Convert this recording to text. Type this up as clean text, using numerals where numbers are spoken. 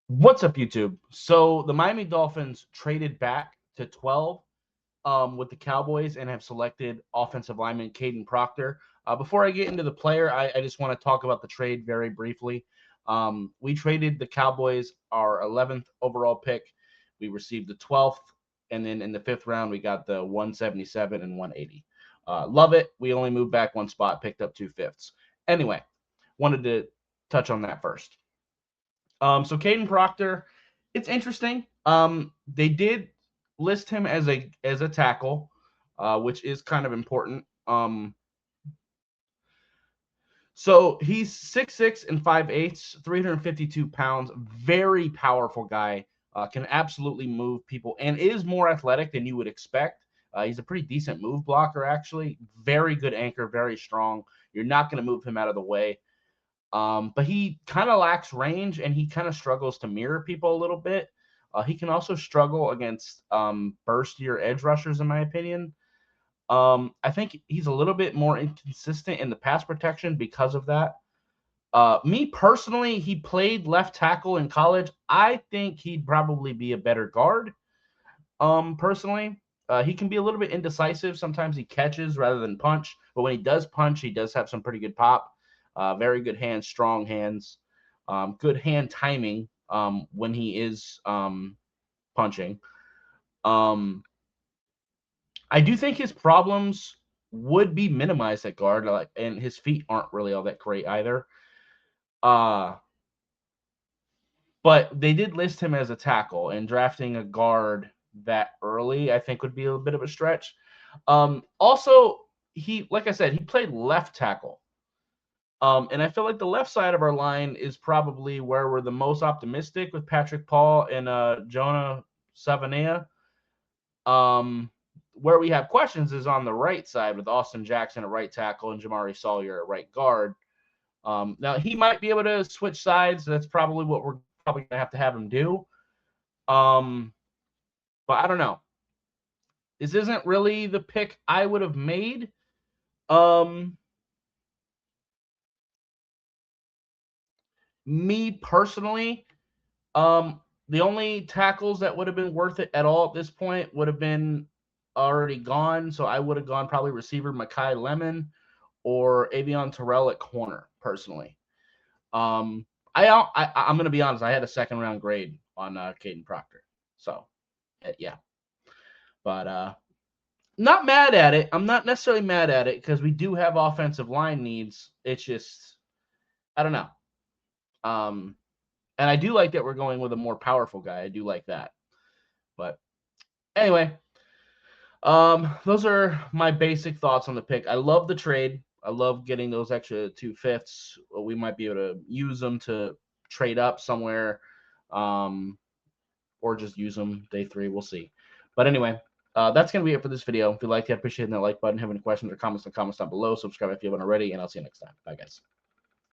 What's up, YouTube? So the Miami Dolphins traded back to 12 with the Cowboys and have selected offensive lineman Kayden Proctor. Before I get into the player, I just want to talk about the trade very briefly. We traded the Cowboys our 11th overall pick. We received the 12th, and then in the 5th round, we got the 177 and 180. Love it. We only moved back one spot, picked up 2/5. Anyway, wanted to touch on that first. So Kayden Proctor, it's interesting. They did list him as a tackle, which is kind of important. So he's 6'6" and 5/8, 352 pounds. Very powerful guy. Can absolutely move people and is more athletic than you would expect. He's a pretty decent move blocker, actually. Very good anchor, very strong. You're not going to move him out of the way. But he kind of lacks range and he kind of struggles to mirror people a little bit. He can also struggle against burstier edge rushers, in my opinion. I think he's a little bit more inconsistent in the pass protection because of that. Me personally, he played left tackle in college. I think he'd probably be a better guard. Personally, he can be a little bit indecisive. Sometimes he catches rather than punch, but when he does punch, he does have some pretty good pop. Very good hands, strong hands, good hand timing when he is punching. Um, I do think his problems would be minimized at guard, and his feet aren't really all that great either. Uh, but they did list him as a tackle, and drafting a guard that early, I think, would be a bit of a stretch. Also, like I said, he played left tackle. And I feel like the left side of our line is probably where we're the most optimistic with Patrick Paul and Jonah Savania. Where we have questions is on the right side with Austin Jackson at right tackle and Jamari Sawyer at right guard. Now, he might be able to switch sides. That's probably what we're probably going to have him do. But I don't know. This isn't really the pick I would have made. Me personally, the only tackles that would have been worth it at all at this point would have been already gone. So I would have gone probably receiver Makai Lemon or Avion Terrell at corner, personally. Um, I'm gonna be honest. I had a second round grade on Kayden Proctor, so yeah. But not mad at it. I'm not necessarily mad at it because we do have offensive line needs. It's just I don't know. And I do like that we're going with a more powerful guy. I do like that. But anyway, those are my basic thoughts on the pick. I love the trade. I love getting those extra 2/5. We might be able to use them to trade up somewhere, or just use them day 3. We'll see. But anyway, that's going to be it for this video. If you liked it, I appreciate that like button. Have any questions or comments in the comments down below. Subscribe if you haven't already, and I'll see you next time. Bye, guys.